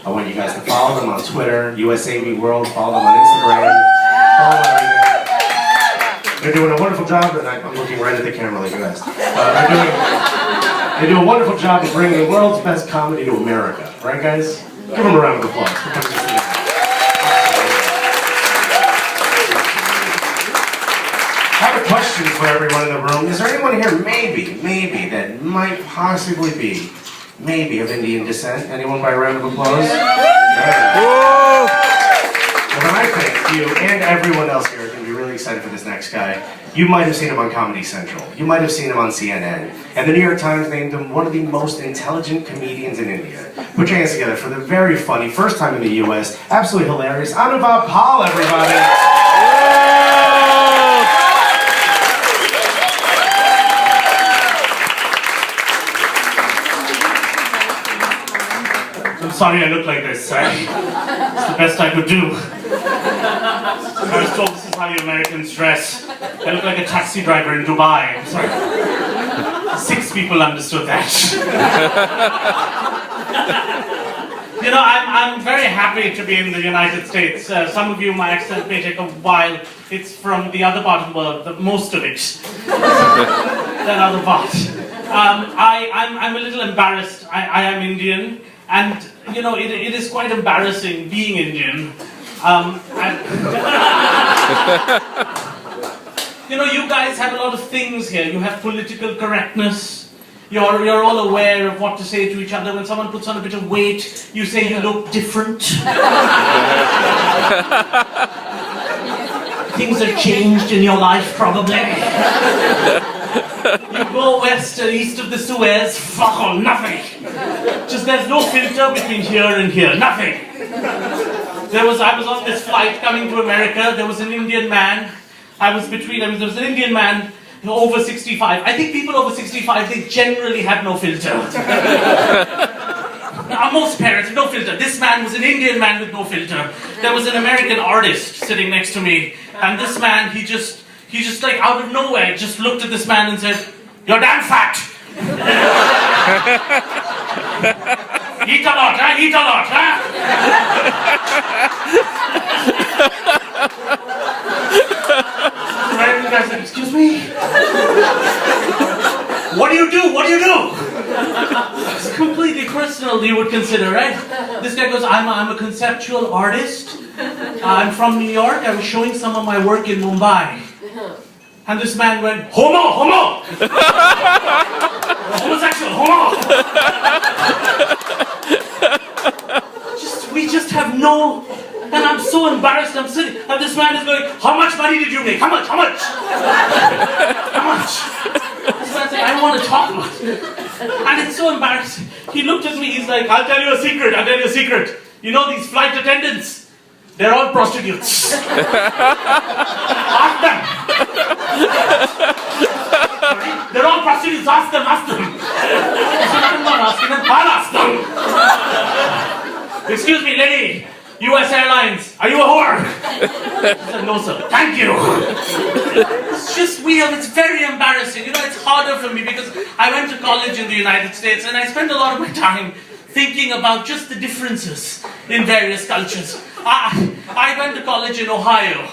I want you guys to follow them on Twitter, USAV World, follow them on Instagram, follow everything. They're doing a wonderful job, and I'm looking right at the camera like you guys. They do a wonderful job of bringing the world's best comedy to America. Right, guys? Give them a round of applause. I have a question for everyone in the room. Is there anyone here, maybe, that might possibly be, of Indian descent? Anyone by a round of applause? Yeah. Well, then I think you and everyone else here are going to be really excited for this next guy. You might have seen him on Comedy Central. You might have seen him on CNN. And the New York Times named him one of the most intelligent comedians in India. Put your hands together for the very funny, first time in the US, absolutely hilarious, Anubhav Pal, everybody. I'm sorry I look like this. It's the best I could do. I was told this is how you Americans dress. I look like a taxi driver in Dubai. I'm sorry. 6 people understood that. You know, I'm very happy to be in the United States. Some of you, my accent may take a while. It's from the other part of the world, most of it. That other part. I'm a little embarrassed. I am Indian. And, you know, it is quite embarrassing being Indian. You know, you guys have a lot of things here. You have political correctness. You're all aware of what to say to each other. When someone puts on a bit of weight, you say you look different. Things have changed in your life, probably. You go west or east of the Suez, fuck all, nothing. Just there's no filter between here and here, nothing. I was on this flight coming to America. There was an Indian man. There was an Indian man over 65. I think people over 65, they generally have no filter. Most parents, no filter. This man was an Indian man with no filter. There was an American artist sitting next to me, and this man, he just like out of nowhere, just looked at this man and said, "You're damn fat." Eat a lot, huh? Eat a lot, huh? Right, and I said, "Excuse me? What do you do? What do you do?" It's completely personal, you would consider, right? This guy goes, I'm a conceptual artist. I'm from New York. I was showing some of my work in Mumbai. And this man went, "Homo! Homo! Homosexual! Homo!" We just have no... And I'm so embarrassed. I'm sitting, and this man is going, "How much money did you make? How much? How much? How much?" This man's like, "I don't want to talk about it." And it's so embarrassing. He looked at me, he's like, "I'll tell you a secret, I'll tell you a secret. You know these flight attendants? They're all prostitutes." Ask them. They're all prostitutes, ask them, ask them. I said, "I'm not asking them, I'll ask them." "Excuse me, lady, US Airlines, are you a whore?" I said, "No, sir." "Thank you." It's just weird, it's very embarrassing. You know, it's harder for me because I went to college in the United States and I spent a lot of my time thinking about just the differences in various cultures. I went to college in Ohio.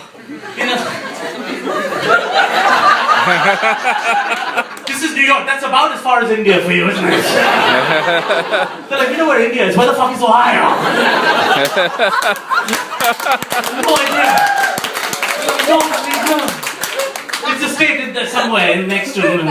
This is New York, that's about as far as India for you, isn't it? They're like, "You know where India is? Where the fuck is Ohio?" No idea. No. It's a state in there somewhere next to him.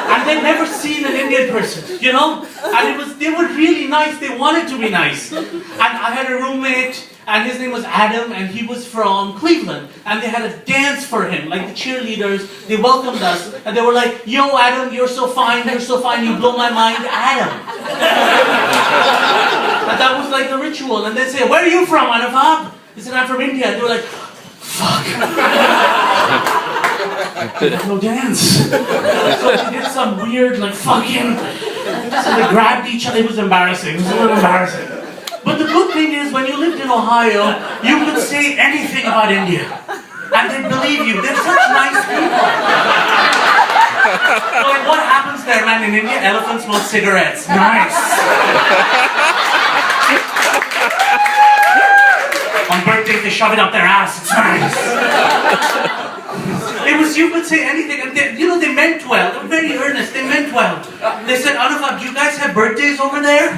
And they'd never seen an Indian person, you know? And they were really nice, they wanted to be nice. And I had a roommate, and his name was Adam, and he was from Cleveland. And they had a dance for him, like the cheerleaders, they welcomed us, and they were like, "Yo, Adam, you're so fine, you blow my mind, Adam." And that was like the ritual. And they'd say, "Where are you from, Anubhav?" He said, "I'm from India." And they were like, "Fuck." No dance. So they did some weird, like, fucking... So they grabbed each other. It was embarrassing. It was a little embarrassing. But the good thing is, when you lived in Ohio, you could say anything about India. And they'd believe you. They're such nice people. So what happens there, man, in India? Elephants smoke cigarettes. Nice. shove it up their ass. It's nice. It was, you could say anything, and they, you know, they meant well. They were very earnest. They meant well. They said, Anuvag, do you guys have birthdays over there?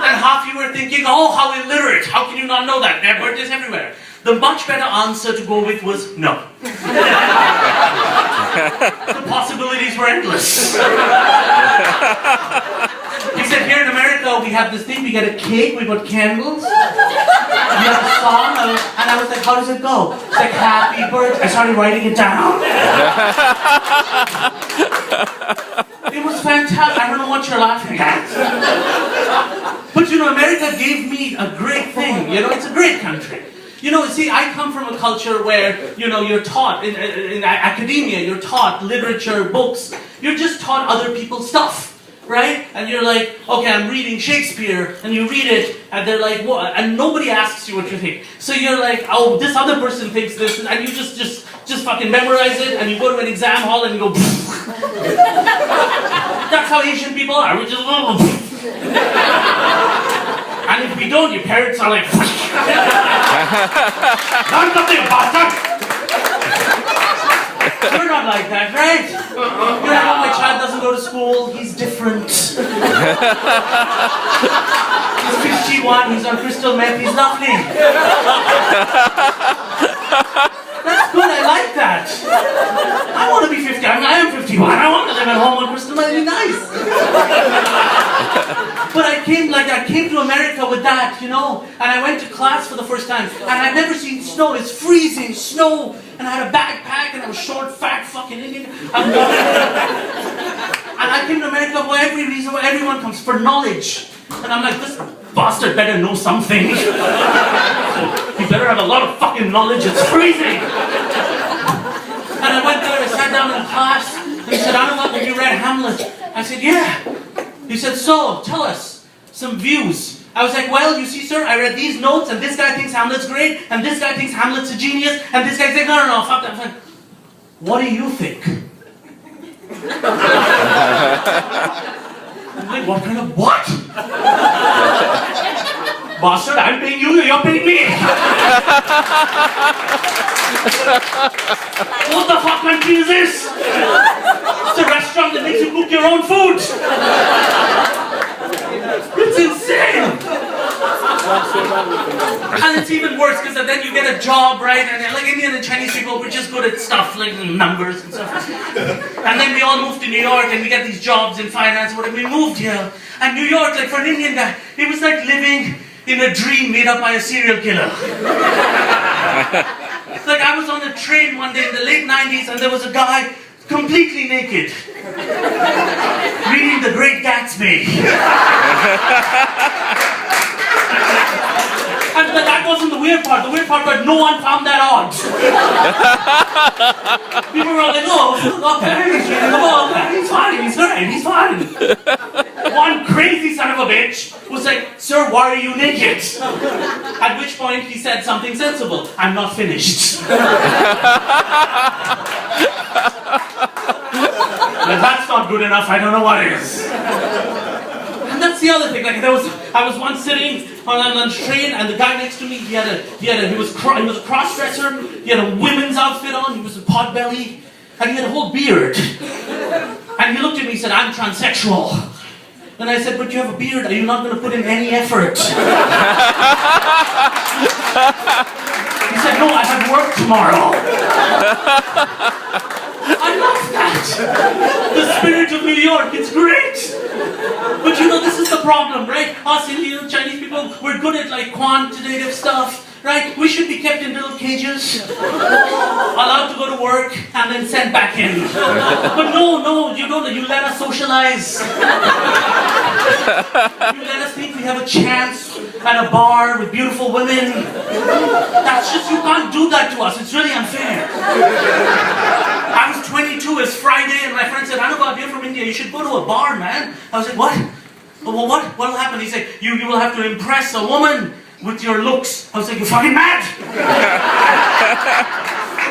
And half you were thinking, oh, how illiterate. How can you not know that? There are birthdays everywhere. The much better answer to go with was no. The possibilities were endless. He said, here in America, we have this thing, we get a cake, we put candles, we have a song, and I was like, how does it go? It's like, happy birthday. I started writing it down. It was fantastic. I don't know what you're laughing at. But you know, America gave me a great thing. You know, it's a great country. You know, see, I come from a culture where, you know, you're taught, in academia, you're taught literature, books, you're just taught other people's stuff, right? And you're like, okay, I'm reading Shakespeare, and you read it, and they're like, what? And nobody asks you what you think. So you're like, oh, this other person thinks this, and you just fucking memorize it, and you go to an exam hall, and you go, that's how Asian people are, we just go, and if we don't, your parents are like, learn something, bastard! We're not like that, right? You know, my child doesn't go to school, he's different. He's 51, he's on crystal meth, he's lovely. That's good, I like that. I want to be 50, I am 51, I want to live at home on crystal meth, it'd be nice. But I came to America with that, you know, and I went to class for the first time, and I'd never seen snow. It's freezing snow, and I had a backpack, and I was short, fat, fucking Indian. And I came to America for every reason where everyone comes, for knowledge. And I'm like, this bastard better know something. He better have a lot of fucking knowledge, it's freezing. And I went there, I sat down in class, and he said, Anuvag, have you read Hamlet? I said, yeah. He said, so, tell us some views. I was like, well, you see, sir, I read these notes, and this guy thinks Hamlet's great, and this guy thinks Hamlet's a genius, and this guy's like, no, fuck that. I was like, what do you think? I'm like, what kind of what? Bastard, I'm paying you, you're paying me. What the fuck country is this? It's a restaurant that makes you cook your own food. It's insane. And it's even worse because then you get a job, right? And like Indian and Chinese people, we're just good at stuff like numbers and stuff. And then we all moved to New York and we get these jobs in finance. Whatever. We moved here, and New York, like for an Indian guy, it was like living in a dream made up by a serial killer. Like I was on a train one day in the late 90s, and there was a guy completely naked reading The Great Gatsby. And that wasn't the weird part. The weird part was no one found that odd. People were all like, oh, okay, he's reading the book. He's fine, he's great, he's fine. One crazy son of a bitch was like, sir, why are you naked? At which point he said something sensible. I'm not finished. If that's not good enough, I don't know what is. And that's the other thing. Like I was once sitting on a train, and the guy next to me, he was a cross-dresser. He had a women's outfit on. He was a potbelly, and he had a whole beard. And he looked at me and said, "I'm transsexual." And I said, "But you have a beard. Are you not going to put in any effort?" He said, "No, I have work tomorrow." I love that! The spirit of New York, it's great! But you know, this is the problem, right? Us Indian, Chinese people, we're good at like quantitative stuff, right? We should be kept in little cages, allowed to go to work, and then sent back in. But no, you don't, you let us socialize. You let us think we have a chance at a bar with beautiful women. That's just, you can't do that to us, it's really unfair. I was 22, it's Friday, and my friend said, "Anuvag, you're from India, you should go to a bar, man." I was like, "What? Well, what will happen?" He said, you will have to impress a woman with your looks. I was like, "You're fucking mad!"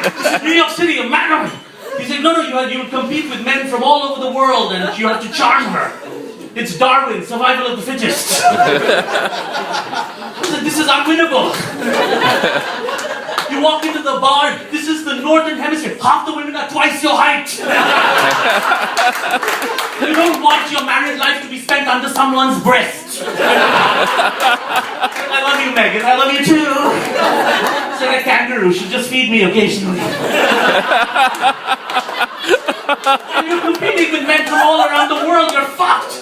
This is New York City, a man. He said, no, you will compete with men from all over the world, and you have to charm her. It's Darwin, survival of the fittest. This is unwinnable. You walk into the bar, this is the northern hemisphere. Half the women are twice your height. You don't want your married life to be spent under someone's breast. I love you, Megan. I love you too. It's like a kangaroo. She'll just feed me occasionally. And you're competing with men from all around the world. You're fucked.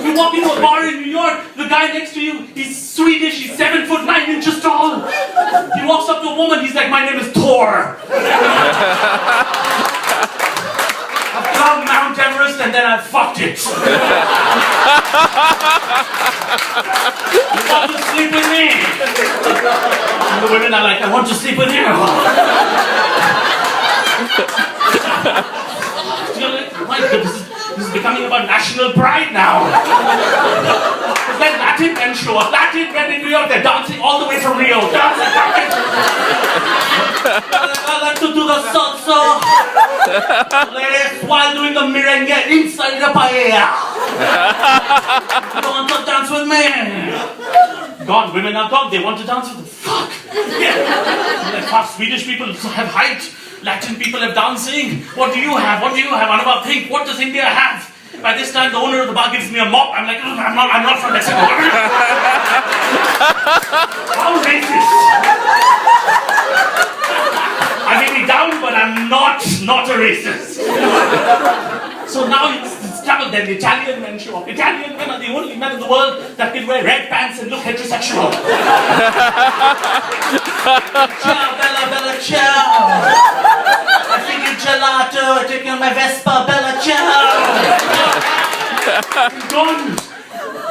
You walk into a bar in New York, the guy next to you, he's Swedish, he's 7'9" tall. He walks up to a woman, he's like, my name is Thor. I've climbed Mount Everest and then I've fucked it. You want to sleep with me? And the women are like, I want to sleep with you. My goodness, this is becoming about national pride now. Then Latin men show up. Latin men in New York, they're dancing all the way from Rio. Dancing. I like to do the salsa. Ladies, while doing the merengue inside the paella. You don't want to dance with me? God, women are God. They want to dance with the fuck. Like half Swedish people have height. Latin people have dancing. What do you have? What do you have? Anubhav, think. What does India have? By this time, the owner of the bar gives me a mop. I'm like, I'm not from Mexico. How racist? I may be down, but I'm not a racist. So now it's trouble. Then Italian men show up. Italian men are the only men in the world that can wear red pants and look heterosexual. Ciao, bella, bella, ciao. I think you gelato, taking on my Vespa, bella, ciao.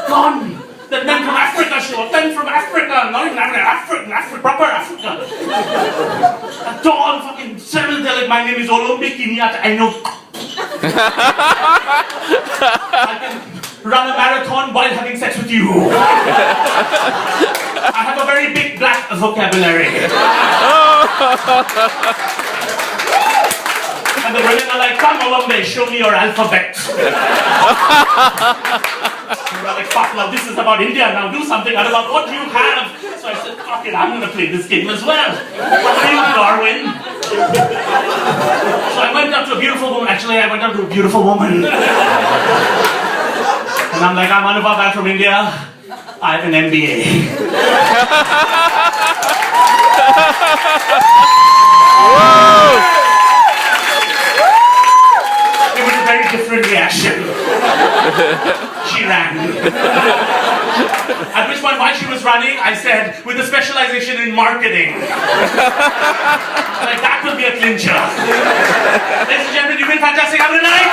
Gone. The men from Africa show up. Men from Africa, not even Africa, proper Africa. A tall fucking seven, they're like, my name is Olombi Kenyatta. I know. I can run a marathon while having sex with you. I have a very big black vocabulary. And the women are like, come Olombe, show me your alphabet. And we're like, fuck now, this is about India now, do something about what you have. So I said, fuck it, I'm gonna play this game as well. What are you, Darwin? So I went up to a beautiful woman, actually I went up to a beautiful woman. And I'm like, I'm Anubhav, I'm from India. I have an MBA. It was a very different reaction. She ran. At which point, while she was running, I said, with a specialization in marketing. Like, that will be a clincher. Ladies and gentlemen, you've been fantastic. Have a good night.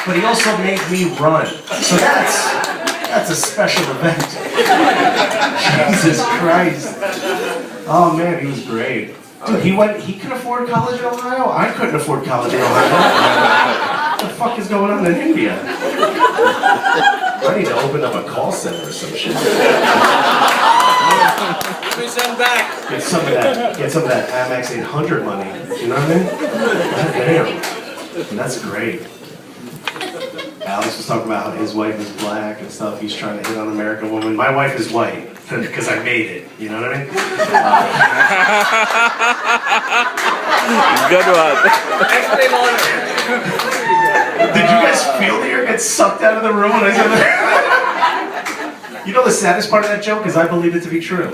But he also made me run. So that's a special event. Jesus Christ. Oh man, he was great. Dude, he could afford college in Ohio? I couldn't afford college in Ohio. What the fuck is going on in India? I need to open up a call center or some shit. Send back. Get some of that Amex 800 money. You know what I mean? Damn. That's great. Alex was talking about how his wife is black and stuff. He's trying to hit on an American woman. My wife is white because I made it. You know what I mean? Good one. Did you guys feel the air get sucked out of the room when I said that? You know the saddest part of that joke is I believe it to be true.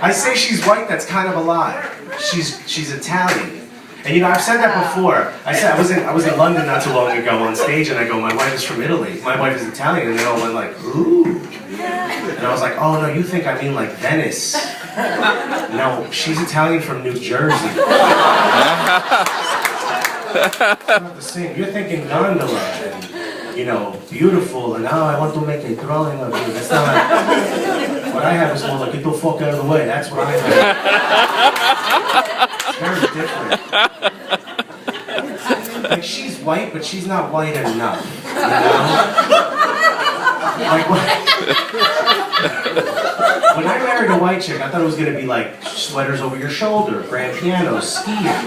I say she's white. That's kind of a lie. She's Italian. And you know, I've said that before. I was in London not too long ago on stage, and I go, my wife is from Italy. My wife is Italian, and they all went like, ooh. And I was like, oh no, you think I mean like Venice? No, she's Italian from New Jersey. It's not the same. You're thinking gondola, and you know, beautiful, and now I want to make a drawing of you. That's not. What I have is more like, get the fuck out of the way. That's what I have. It's very different. Like, she's white, but she's not white enough, you know? Like, when I married a white chick, I thought it was gonna be like sweaters over your shoulder, grand piano, skiing. You know?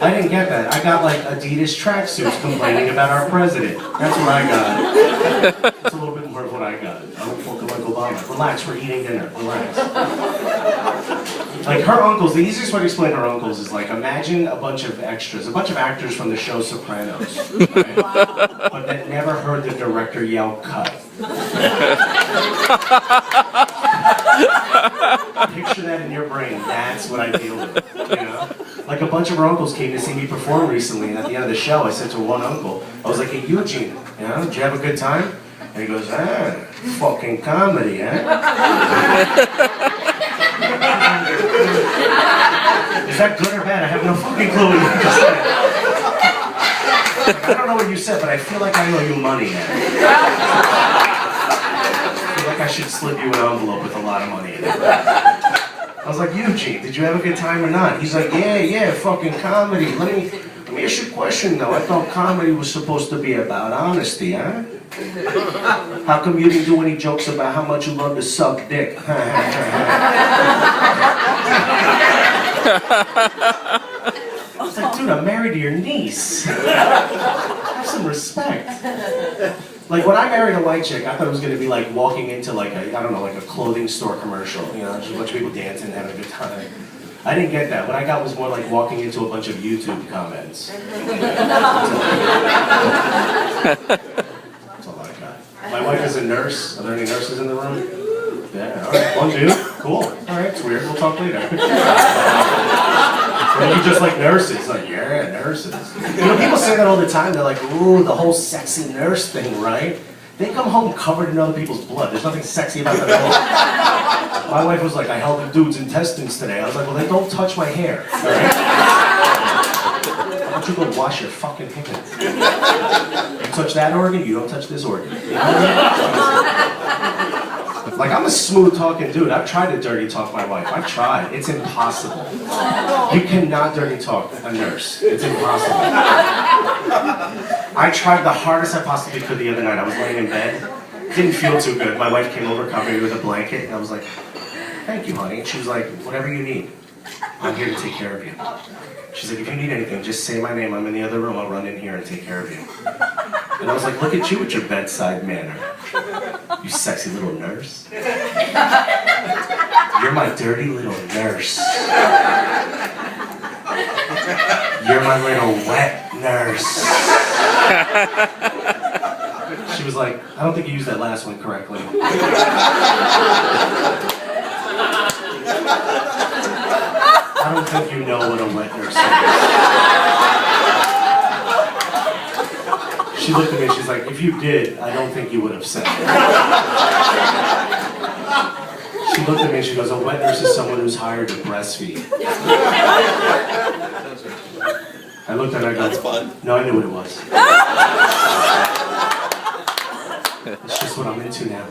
I didn't get that. I got like Adidas tracksuits complaining about our president. That's what I got. That's a little bit more of what I got. I don't fuck like Obama. Relax, we're eating dinner. Relax. Like, her uncles, the easiest way to explain her uncles is like, imagine a bunch of extras, a bunch of actors from the show Sopranos, right? But that never heard the director yell, cut. Picture that in your brain. That's what I deal with, you know? Like, a bunch of her uncles came to see me perform recently, and at the end of the show, I said to one uncle, I was like, hey, Eugene, you know, did you have a good time? And he goes, fucking comedy, eh? Is that good or bad? I have no fucking clue what you just said. Like, I don't know what you said, but I feel like I owe you money now. I feel like I should slip you an envelope with a lot of money in it. I was like, Eugene, did you have a good time or not? He's like, yeah, fucking comedy. Let me ask you a question though. I thought comedy was supposed to be about honesty, huh? How come you didn't do any jokes about how much you love to suck dick? I was like, dude, I'm married to your niece. Have some respect. Like, when I married a white chick, I thought it was going to be like walking into like a, I don't know, like a clothing store commercial. You know, just a bunch of people dancing and having a good time. I didn't get that. What I got was more like walking into a bunch of YouTube comments. That's all I got. My wife is a nurse. Are there any nurses in the room? Yeah, alright. One dude. Cool. Alright, it's weird. We'll talk later. Or you just like nurses. Like, yeah, nurses. You know, people say that all the time. They're like, ooh, the whole sexy nurse thing, right? They come home covered in other people's blood. There's nothing sexy about that at all. My wife was like, I held a dude's intestines today. I was like, well, then don't touch my hair, alright? Why don't you go wash your fucking hands? You touch that organ, you don't touch this organ. You know what I mean? Like, I'm a smooth talking dude. I've tried to dirty talk my wife. I've tried. It's impossible. You cannot dirty talk a nurse. It's impossible. I tried the hardest I possibly could the other night. I was laying in bed. Didn't feel too good. My wife came over, covered me with a blanket, and I was like, thank you, honey. And she was like, whatever you need. I'm here to take care of you. She's like, if you need anything, just say my name. I'm in the other room. I'll run in here and take care of you. And I was like, look at you with your bedside manner. You sexy little nurse. You're my dirty little nurse. You're my little wet nurse. She was like, I don't think you used that last one correctly. I don't think you know what a wet nurse is. She looked at me and she's like, if you did, I don't think you would have said it. She looked at me and she goes, a wet nurse is someone who's hired to breastfeed. I looked at her and I go, that's fun. No, I knew what it was. It's just what I'm into now.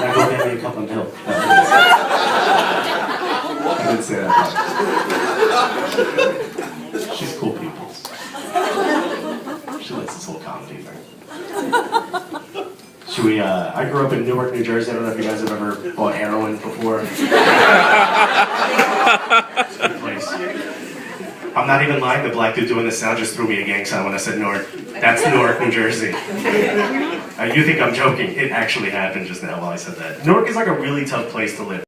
Now go get me a cup of milk. I didn't say that. She's cool people. She likes this whole comedy thing. Should we, I grew up in Newark, New Jersey. I don't know if you guys have ever bought heroin before. It's a good place. I'm not even lying, the black dude doing the sound just threw me a gang sign when I said Newark. That's Newark, New Jersey. You think I'm joking. It actually happened just now while I said that. Newark is like a really tough place to live.